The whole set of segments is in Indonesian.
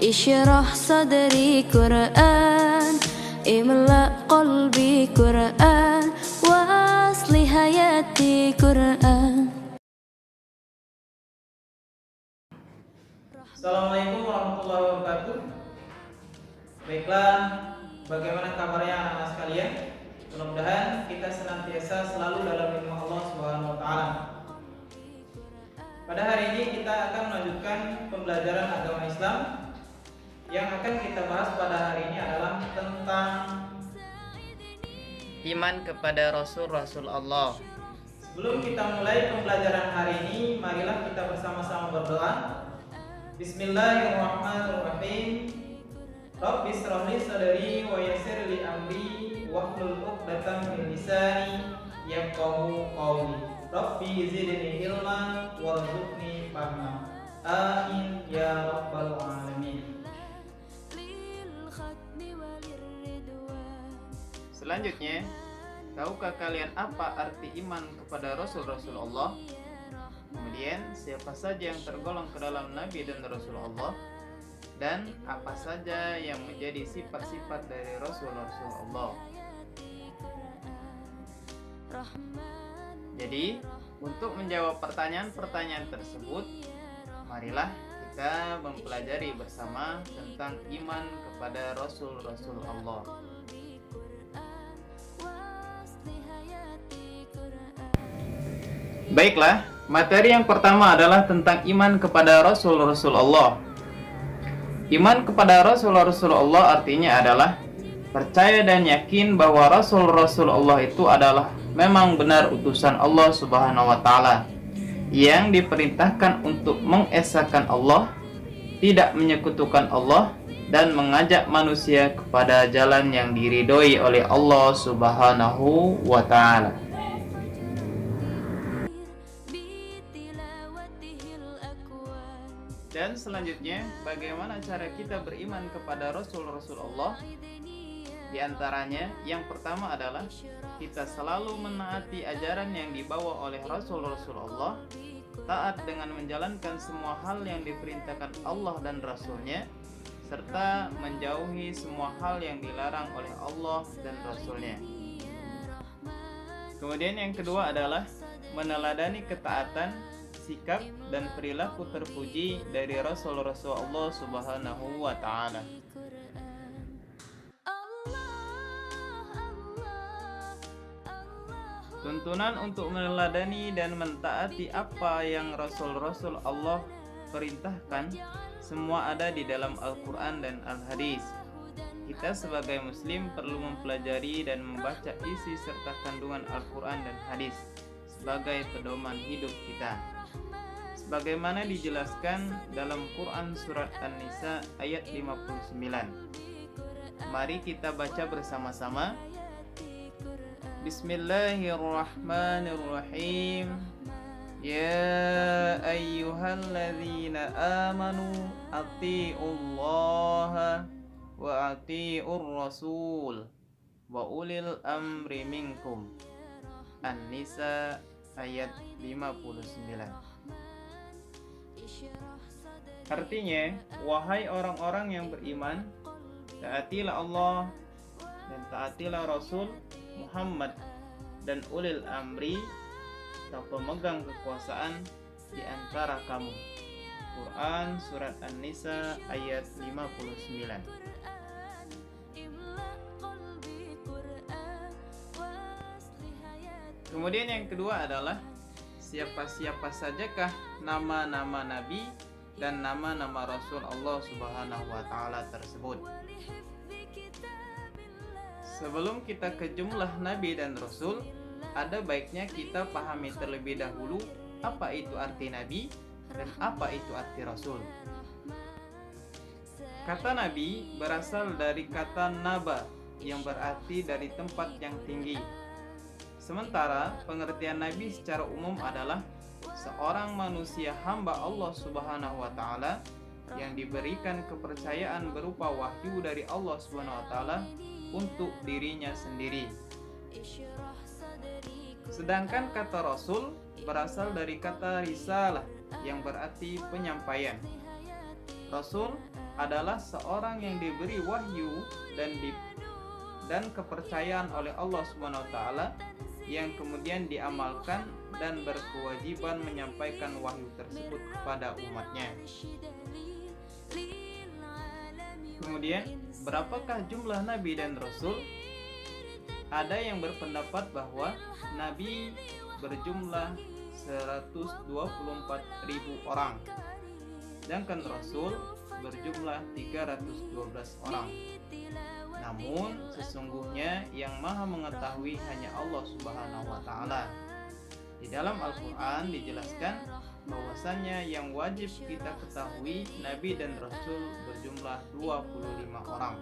اشرح صدري قرآن املأ قلبي قرآن واصل حياتي قرآن. Assalamualaikum warahmatullahi wabarakatuh. Baiklah, bagaimana kabarnya anak-anak sekalian? Mudah-mudahan kita senantiasa selalu dalam ilmu Allah Subhanahu wa taala. Pada hari ini kita akan melanjutkan pembelajaran agama Islam. Yang akan kita bahas pada hari ini adalah tentang iman kepada Rasul-Rasul Allah. Sebelum kita mulai pembelajaran hari ini, marilah kita bersama-sama berdoa. Bismillahirrahmanirrahim. Rabbi shrah li sadri wa yassir li amri wahlul 'uqdatam min lisani yafqahu qawli. Rabbi zidni ilman warzuqni fahma. Amin ya rabbal alamin. Selanjutnya, tahukah kalian apa arti iman kepada Rasul-Rasul Allah? Kemudian, siapa saja yang tergolong ke dalam Nabi dan Rasul Allah? Dan apa saja yang menjadi sifat-sifat dari Rasul-Rasul Allah? Jadi, untuk menjawab pertanyaan-pertanyaan tersebut, marilah kita mempelajari bersama tentang iman kepada Rasul-Rasul Allah. Baiklah, materi yang pertama adalah tentang iman kepada Rasul-Rasul Allah. Iman kepada Rasul-Rasul Allah artinya adalah percaya dan yakin bahwa Rasul-Rasul Allah itu adalah memang benar utusan Allah Subhanahu wa taala yang diperintahkan untuk mengesahkan Allah, tidak menyekutukan Allah, dan mengajak manusia kepada jalan yang diridhoi oleh Allah Subhanahu wa taala. Dan selanjutnya, bagaimana cara kita beriman kepada Rasul-Rasul Allah? Di antaranya, yang pertama adalah kita selalu menaati ajaran yang dibawa oleh Rasul-Rasul Allah, taat dengan menjalankan semua hal yang diperintahkan Allah dan Rasul-Nya, serta menjauhi semua hal yang dilarang oleh Allah dan Rasul-Nya. Kemudian yang kedua adalah meneladani ketaatan, sikap dan perilaku terpuji dari Rasul-Rasul Allah Subhanahu wa taala. Tuntunan untuk meneladani dan mentaati apa yang Rasul-Rasul Allah perintahkan semua ada di dalam Al-Quran dan Al-Hadis. Kita sebagai muslim perlu mempelajari dan membaca isi serta kandungan Al-Quran dan Hadis sebagai pedoman hidup kita. Sebagaimana dijelaskan dalam Quran Surat An-Nisa ayat 59. Mari kita baca bersama-sama. Bismillahirrahmanirrahim. Ya ayyuhalladzina amanu ati'ullaha wa ati'ur rasul wa ulil amri minkum. An-Nisa ayat 59. Artinya, wahai orang-orang yang beriman, taatilah Allah dan taatilah Rasul Muhammad dan ulil amri atau pemegang kekuasaan di antara kamu. Quran Surat An-Nisa ayat 59. Kemudian yang kedua adalah siapa-siapa sajakah nama-nama Nabi dan nama-nama Rasul Allah Subhanahu wa taala tersebut. Sebelum kita ke jumlah Nabi dan Rasul, ada baiknya kita pahami terlebih dahulu apa itu arti Nabi dan apa itu arti Rasul. Kata Nabi berasal dari kata Naba yang berarti dari tempat yang tinggi. Sementara pengertian Nabi secara umum adalah seorang manusia hamba Allah Subhanahu wa taala yang diberikan kepercayaan berupa wahyu dari Allah Subhanahu wa taala untuk dirinya sendiri. Sedangkan kata Rasul berasal dari kata risalah yang berarti penyampaian. Rasul adalah seorang yang diberi wahyu dan kepercayaan oleh Allah Subhanahu wa taala yang kemudian diamalkan dan berkewajiban menyampaikan wahyu tersebut kepada umatnya. Kemudian, berapakah jumlah nabi dan rasul? Ada yang berpendapat bahwa nabi berjumlah 124.000 orang, sedangkan rasul berjumlah 312 orang. Namun sesungguhnya yang maha mengetahui hanya Allah Subhanahu wa taala. Di dalam Al-Quran dijelaskan bahwasannya yang wajib kita ketahui nabi dan rasul berjumlah 25 orang.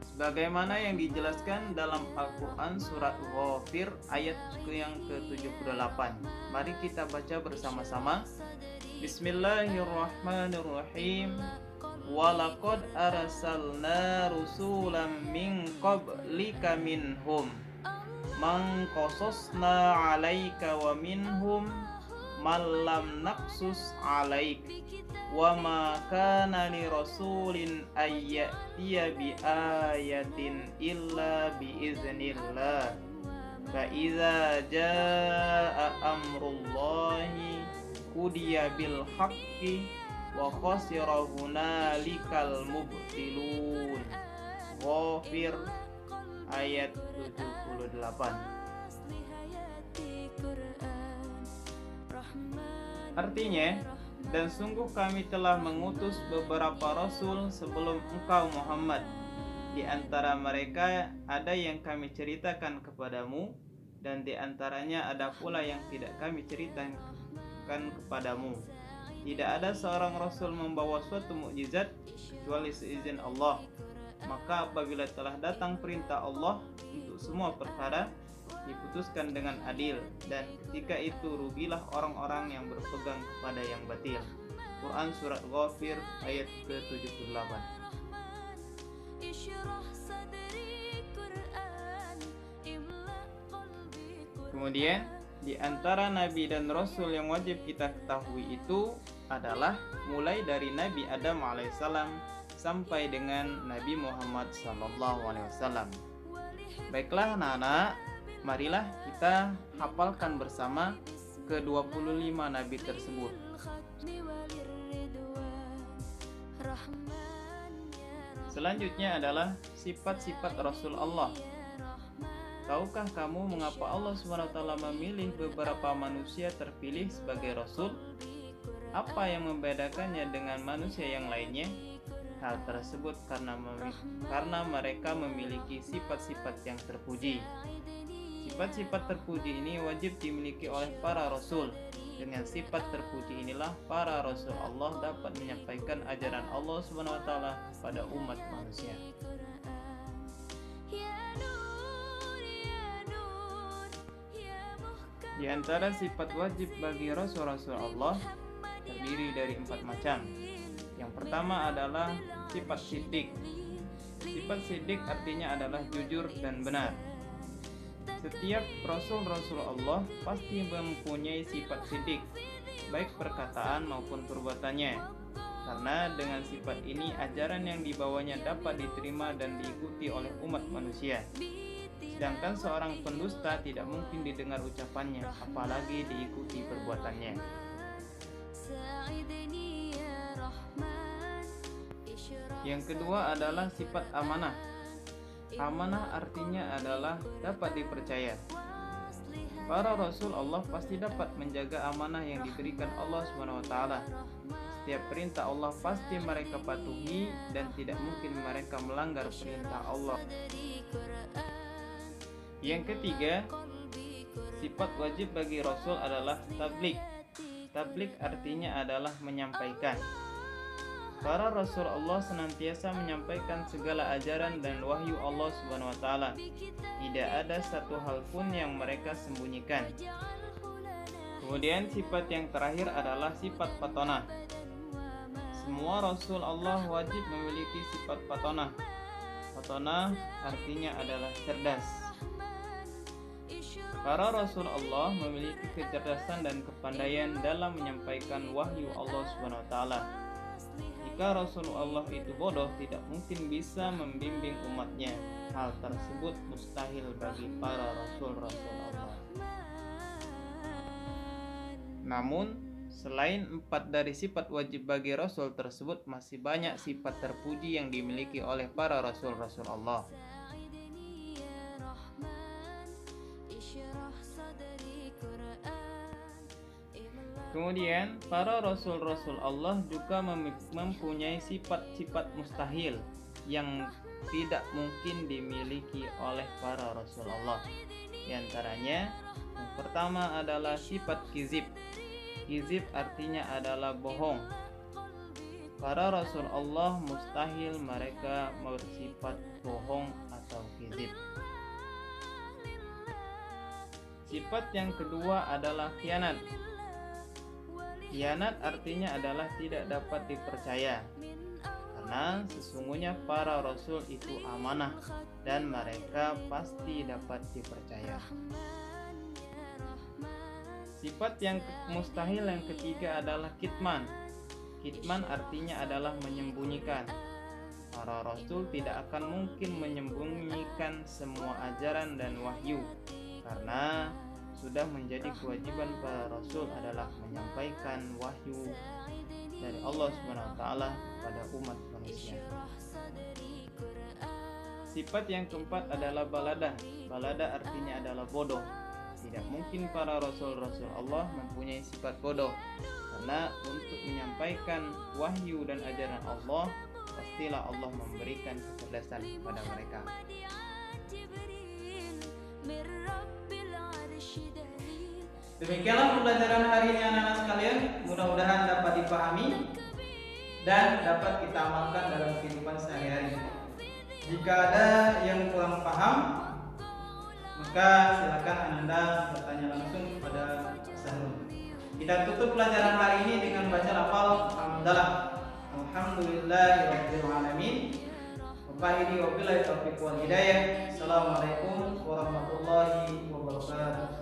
Sebagaimana yang dijelaskan dalam Al-Quran surat Ghafir ayat yang ke-78. Mari kita baca bersama-sama. Bismillahirrahmanirrahim. Walaqad arsalna rusulan min qablika minhum man qasasna 'alaika wa minhum man lam naqsus 'alaik wa ma kana li rasulin ay ya'tiya bi ayatin illa bi iznillah fa iza jaa amrullahi qudiya bil haqqi wa khasira hunalikal mubtilun. Ghafir ayat 78. Artinya, dan sungguh kami telah mengutus beberapa rasul sebelum engkau Muhammad. Di antara mereka ada yang kami ceritakan kepadamu, dan di antaranya ada pula yang tidak kami ceritakan kepadamu. Tidak ada seorang rasul membawa suatu mukjizat kecuali seizin Allah. Maka apabila telah datang perintah Allah untuk semua perkara, diputuskan dengan adil, dan ketika itu rugilah orang-orang yang berpegang kepada yang batil. Quran surat Ghafir ayat ke-78. Kemudian di antara nabi dan rasul yang wajib kita ketahui itu adalah mulai dari Nabi Adam alaihissalam sampai dengan Nabi Muhammad sallallahu alaihi wasallam. Baiklah anak-anak, marilah kita hafalkan bersama ke-25 nabi tersebut. Selanjutnya adalah sifat-sifat Rasul Allah. Tahukah kamu mengapa Allah SWT memilih beberapa manusia terpilih sebagai Rasul? Apa yang membedakannya dengan manusia yang lainnya? Hal tersebut karena mereka memiliki sifat-sifat yang terpuji. Sifat-sifat terpuji ini wajib dimiliki oleh para Rasul. Dengan sifat terpuji inilah para Rasul Allah dapat menyampaikan ajaran Allah SWT kepada umat manusia. Di antara sifat wajib bagi Rasul-Rasul Allah terdiri dari 4 macam. Yang pertama adalah sifat siddiq. Sifat siddiq artinya adalah jujur dan benar. Setiap Rasul-Rasul Allah pasti mempunyai sifat siddiq, baik perkataan maupun perbuatannya. Karena dengan sifat ini ajaran yang dibawanya dapat diterima dan diikuti oleh umat manusia. Sedangkan seorang pendusta tidak mungkin didengar ucapannya, apalagi diikuti perbuatannya. Yang kedua adalah sifat amanah. Amanah artinya adalah dapat dipercaya. Para Rasul Allah pasti dapat menjaga amanah yang diberikan Allah SWT. Setiap perintah Allah pasti mereka patuhi dan tidak mungkin mereka melanggar perintah Allah. Yang ketiga, sifat wajib bagi Rasul adalah tabligh. Tabligh artinya adalah menyampaikan. Para Rasul Allah senantiasa menyampaikan segala ajaran dan wahyu Allah SWT. Tidak ada satu hal pun yang mereka sembunyikan. Kemudian sifat yang terakhir adalah sifat patonah. Semua Rasul Allah wajib memiliki sifat patonah. Patonah artinya adalah cerdas. Para Rasul Allah memiliki kecerdasan dan kepandaian dalam menyampaikan wahyu Allah SWT. Jika Rasulullah itu bodoh, tidak mungkin bisa membimbing umatnya. Hal tersebut mustahil bagi para Rasul-Rasul Allah. Namun, selain 4 dari sifat wajib bagi Rasul tersebut, masih banyak sifat terpuji yang dimiliki oleh para Rasul-Rasul Allah. Kemudian, para Rasul-Rasul Allah juga mempunyai sifat-sifat mustahil yang tidak mungkin dimiliki oleh para Rasul Allah. Di antaranya, yang pertama adalah sifat kizib. Kizib artinya adalah bohong. Para Rasul Allah mustahil mereka bersifat bohong atau kizib. Sifat yang kedua adalah khianat. Khianat artinya adalah tidak dapat dipercaya, karena sesungguhnya para rasul itu amanah dan mereka pasti dapat dipercaya. Sifat yang mustahil yang ketiga adalah kitman. Kitman artinya adalah menyembunyikan. Para rasul tidak akan mungkin menyembunyikan semua ajaran dan wahyu, karena sudah menjadi kewajiban para rasul adalah menyampaikan wahyu dari Allah SWT pada umat manusia. Sifat yang keempat adalah balada. Balada artinya adalah bodoh. Tidak mungkin para rasul-rasul Allah mempunyai sifat bodoh, karena untuk menyampaikan wahyu dan ajaran Allah, pastilah Allah memberikan kecerdasan kepada mereka. Demikianlah pembelajaran hari ini anak-anak sekalian. Mudah-mudahan dapat dipahami dan dapat kita amalkan dalam kehidupan sehari-hari. Jika ada yang kurang paham, maka silakan Ananda bertanya langsung kepada Pak Sahrul. Kita tutup pelajaran hari ini dengan baca lafal hamdalah. Alhamdulillahirabbil alamin. Wabillahi taufiq wal hidayah. Assalamualaikum warahmatullahi wabarakatuh.